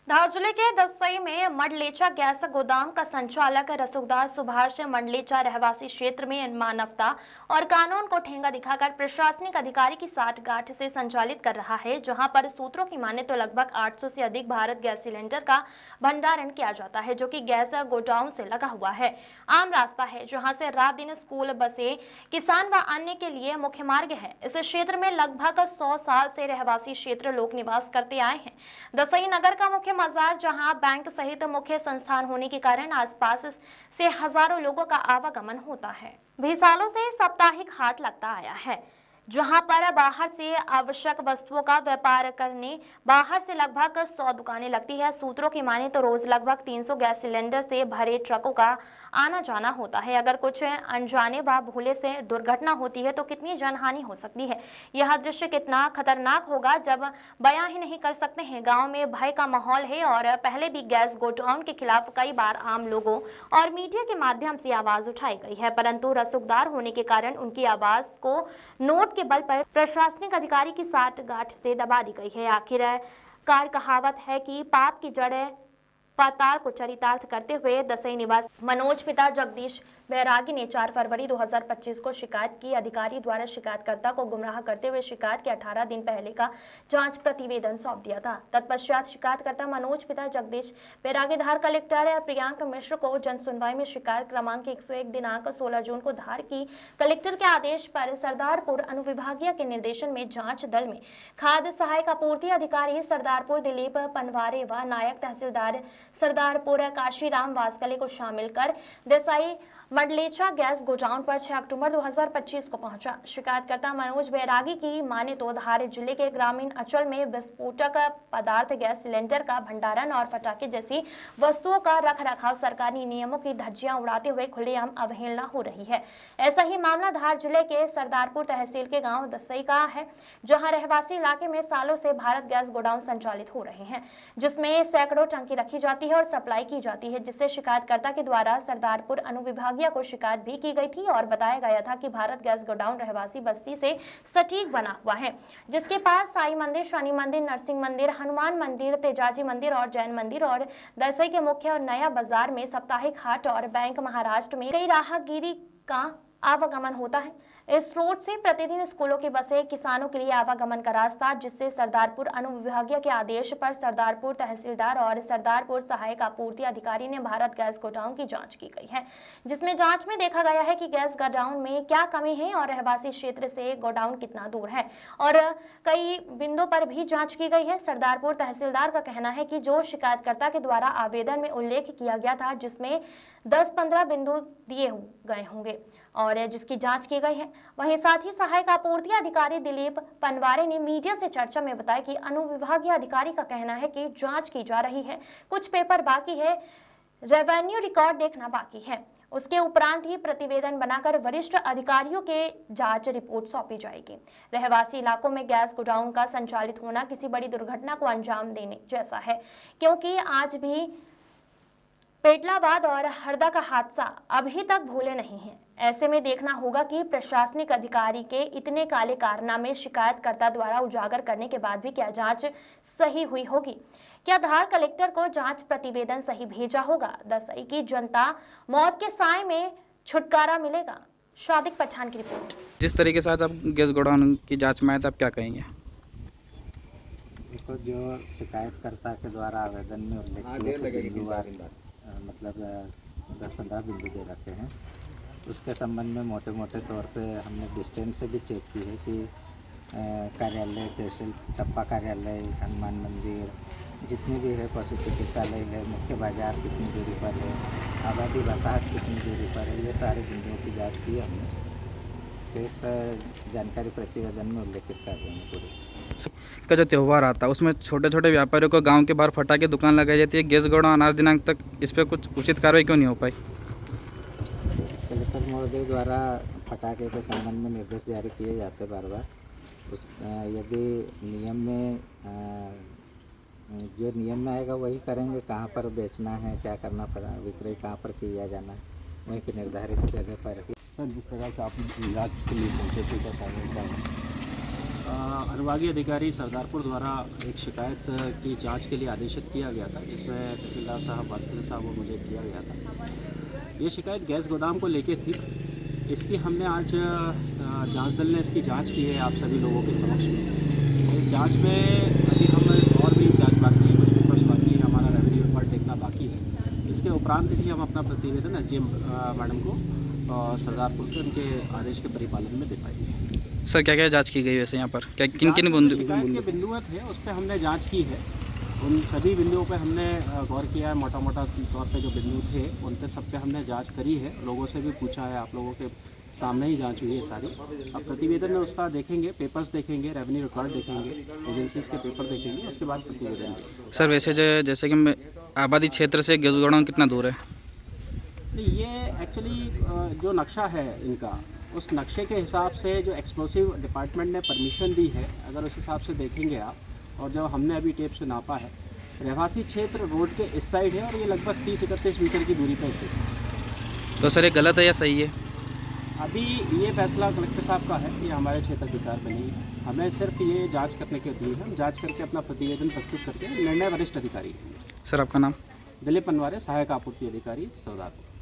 धार जिले के दसई में मंडलेचा गैस गोदाम का संचालक रसूखदार सुभाष मंडलेचा रहवासी क्षेत्र में मानवता और कानून को ठेंगा दिखाकर प्रशासनिक अधिकारी की साठगांठ से संचालित कर रहा है, जहां पर सूत्रों की माने तो लगभग 800 से अधिक भारत गैस सिलेंडर का भंडारण किया जाता है, जो कि गैस गोडाउन से लगा हुआ है। आम रास्ता है जहां से रात दिन स्कूल, बसें, किसान व अन्य के लिए मुख्य मार्ग है। इस क्षेत्र में लगभग 100 साल से रहवासी क्षेत्र लोग निवास करते आए हैं। दसई नगर का मुख्य बाजार, जहां बैंक सहित मुख्य संस्थान होने के कारण आसपास से हजारों लोगों का आवागमन होता है। भी सालों से साप्ताहिक हाट लगता आया है, जहां पर बाहर से आवश्यक वस्तुओं का व्यापार करने बाहर से लगभग 100 दुकानें लगती है। सूत्रों की माने तो रोज लगभग 300 गैस सिलेंडर से भरे ट्रकों का आना जाना होता है। अगर कुछ अनजाने व भूले से दुर्घटना होती है तो कितनी जनहानि हो सकती है। यह दृश्य कितना खतरनाक होगा जब बयां ही नहीं कर सकते हैं। गांव में भय का माहौल है और पहले भी गैस गोडाउन के खिलाफ कई बार आम लोगों और मीडिया के माध्यम से आवाज उठाई गई है, परंतु रसूखदार होने के कारण उनकी आवाज को नोट के बल पर प्रशासनिक अधिकारी की साठगांठ से दबा दी गई है। आखिरकार कहावत है कि पाप की जड़ पाताल को चरितार्थ करते हुए दसई निवासी मनोज पिता जगदीश बैरागी ने 4 फरवरी 2025 को शिकायत की। अधिकारी द्वारा शिकायतकर्ता को गुमराह करते हुए शिकायत के 18 दिन पहले का जांच प्रतिवेदन सौंप दिया था। तत्पश्चात शिकायतकर्ता मनोज पिता जगदीश बैरागी धार कलेक्टर प्रियांक मिश्र को जन सुनवाई में शिकायत क्रमांक 101 दिनांक 16 जून को धार की कलेक्टर के आदेश पर सरदारपुर अनुविभागीय के निर्देशन में जांच दल में खाद्य सहायक आपूर्ति अधिकारी सरदारपुर दिलीप पनवारे व नायक तहसीलदार सरदारपुर काशीराम वासकले को शामिल कर दसई मंडलेचा गैस गोडाउन पर 6 अक्टूबर 2025 को पहुंचा। शिकायतकर्ता मनोज बैरागी की माने तो धार जिले के ग्रामीण अंचल में विस्फोटक पदार्थ, गैस सिलेंडर का भंडारण और पटाखे जैसी वस्तुओं का रख रखाव सरकारी नियमों की धज्जियां उड़ाते हुए खुलेआम अवहेलना हो रही है। ऐसा ही मामला धार जिले के सरदारपुर तहसील के गाँव दसई का है, जहाँ रहवासी इलाके में सालों से भारत गैस गोडाउन संचालित हो रहे हैं, जिसमें सैकड़ों टंकी रखी जाती है और सप्लाई की जाती है, जिससे शिकायतकर्ता के द्वारा सरदारपुर अनुविभागीय को शिकायत भी की गई थी और बताया गया था कि भारत गैस गोडाउन रहवासी बस्ती से सटीक बना हुआ है, जिसके पास साई मंदिर, शनि मंदिर, नरसिंह मंदिर, हनुमान मंदिर, तेजाजी मंदिर और जैन मंदिर और दसई के मुख्य और नया बाजार में साप्ताहिक हाट और बैंक महाराष्ट्र में कई राहगीरी का आवागमन होता है। इस रोड से प्रतिदिन स्कूलों की बसें, किसानों के लिए आवागमन का रास्ता, जिससे सरदारपुर अनुविभागीय के आदेश पर सरदारपुर तहसीलदार और सरदारपुर सहायक आपूर्ति अधिकारी ने भारत गैस गोडाउन की जांच की गई है, जिसमें जांच में देखा गया है कि गैस गोडाउन में क्या कमी है और रहवासी क्षेत्र से गोडाउन कितना दूर है और कई बिंदुओं पर भी जांच की गई है। सरदारपुर तहसीलदार का कहना है कि जो शिकायतकर्ता के द्वारा आवेदन में उल्लेख किया गया था, जिसमें 10-15 बिंदु दिए गए होंगे और जिसकी जांच की गई है। वहीं साथ ही सहायक आपूर्ति अधिकारी दिलीप पनवारे ने मीडिया से चर्चा में बताया कि अनुविभागीय अधिकारी का कहना है कि जांच की जा रही है, कुछ पेपर बाकी है, रेवेन्यू रिकॉर्ड देखना बाकी है। उसके उपरांत ही प्रतिवेदन बनाकर वरिष्ठ अधिकारियों के जांच रिपोर्ट सौंपी जाएगी। रहवासी इलाकों में गैस गोडाउन का संचालित होना किसी बड़ी दुर्घटना को अंजाम देने जैसा है, क्योंकि आज भी पेटलाबाद और हरदा का हादसा अभी तक भूले नहीं हैं। ऐसे में देखना होगा कि प्रशासनिक अधिकारी के इतने काले कारनामे शिकायतकर्ता द्वारा उजागर करने के बाद भी क्या जांच सही हुई होगी। क्या धार कलेक्टर को जांच प्रतिवेदन सही भेजा होगा। दसई की जनता मौत के साए में छुटकारा मिलेगा। शादिक पठान की रिपोर्ट। जिस तरीके से आज आप गैस गोडाउन की जांच में आए थे, आप क्या कहेंगे। देखो, जो शिकायतकर्ता के द्वारा आवेदन में उल्लेख किए थे बिंदुवार, मतलब 10-15 बिंदु दे रखे हैं, उसके संबंध में मोटे मोटे तौर पे हमने डिस्टेंस से भी चेक की है कि कार्यालय, तहसील टप्पा कार्यालय, हनुमान मंदिर, जितनी भी है, पशु चिकित्सालय है, मुख्य बाजार कितनी दूरी पर है, आबादी बसाहट कितनी दूरी पर है, ये सारे बिंदुओं की जांच की हमने। शेष जानकारी प्रतिवेदन में उल्लेखित कर रहे हैं। पूरी का जो त्यौहार आता है उसमें छोटे छोटे व्यापारियों को गांव के बाहर फटाके दुकान लगाई जाती है, गैस गोडाउन आज दिनांक तक इस पर कुछ उचित कार्रवाई क्यों नहीं हो पाई। कलेक्टर महोदय द्वारा पटाखे के संबंध में निर्देश जारी किए जाते बार बार। उस यदि नियम में जो नियम में आएगा वही करेंगे। कहाँ पर बेचना है, क्या करना पड़ा, विक्रय कहाँ पर किया जाना है, वहीं पर निर्धारित जगह पर। जिस प्रकार से आप जांच के लिए पहुँचे थे, क्या अनुभागीय अधिकारी सरदारपुर द्वारा एक शिकायत की जांच के लिए आदेशित किया गया था, जिसमें तहसीलदार साहब, वास्कर साहब और मुझे किया गया था। ये शिकायत गैस गोदाम को लेके थी। इसकी हमने आज जांच दल ने इसकी जांच की है आप सभी लोगों के समक्ष में। इस जांच में अभी हम और भी जांच बाकी है, कुछ पेपर्स बाकी है, हमारा रेवेन्यू रिकॉर्ड देखना बाकी है। इसके उपरांत ही हम अपना प्रतिवेदन एसडीएम मैडम को सरदारपुर के उनके आदेश के परिपालन में दे पाएंगे। सर क्या क्या जांच की गई वैसे यहाँ पर, क्या किन किन बिंदु शिकायत के बिंदु थे उस पर हमने जांच की है। उन सभी बिंदुओं पे हमने गौर किया है। मोटा मोटा तौर पे जो बिंदु थे उन पे सब पे हमने जांच करी है, लोगों से भी पूछा है, आप लोगों के सामने ही जांच हुई है सारी। अब प्रतिवेदन में उसका देखेंगे, पेपर्स देखेंगे, रेवेन्यू रिकॉर्ड देखेंगे, एजेंसीज के पेपर देखेंगे, उसके बाद प्रतिवेदन। सर वैसे जैसे कि आबादी क्षेत्र से गैस गोडाउन कितना दूर है? नहीं, ये एक्चुअली जो नक्शा है इनका, उस नक्शे के हिसाब से जो एक्सप्लोसिव डिपार्टमेंट ने परमिशन दी है, अगर उस हिसाब से देखेंगे आप, और जो हमने अभी टेप से नापा है, रहवासी क्षेत्र रोड के इस साइड है और ये लगभग 30-31 मीटर की दूरी पर स्थित है। तो सर ये गलत है या सही है? अभी ये फैसला कलेक्टर साहब का है, ये हमारे क्षेत्र अधिकार में नहीं है। हमें सिर्फ ये जांच करने के दिए हैं, हम जांच करके अपना प्रतिवेदन प्रस्तुत करके निर्णय वरिष्ठ अधिकारी। सर आपका नाम? दिलीप पनवारे, सहायक आपूर्ति अधिकारी, सरदारपुर।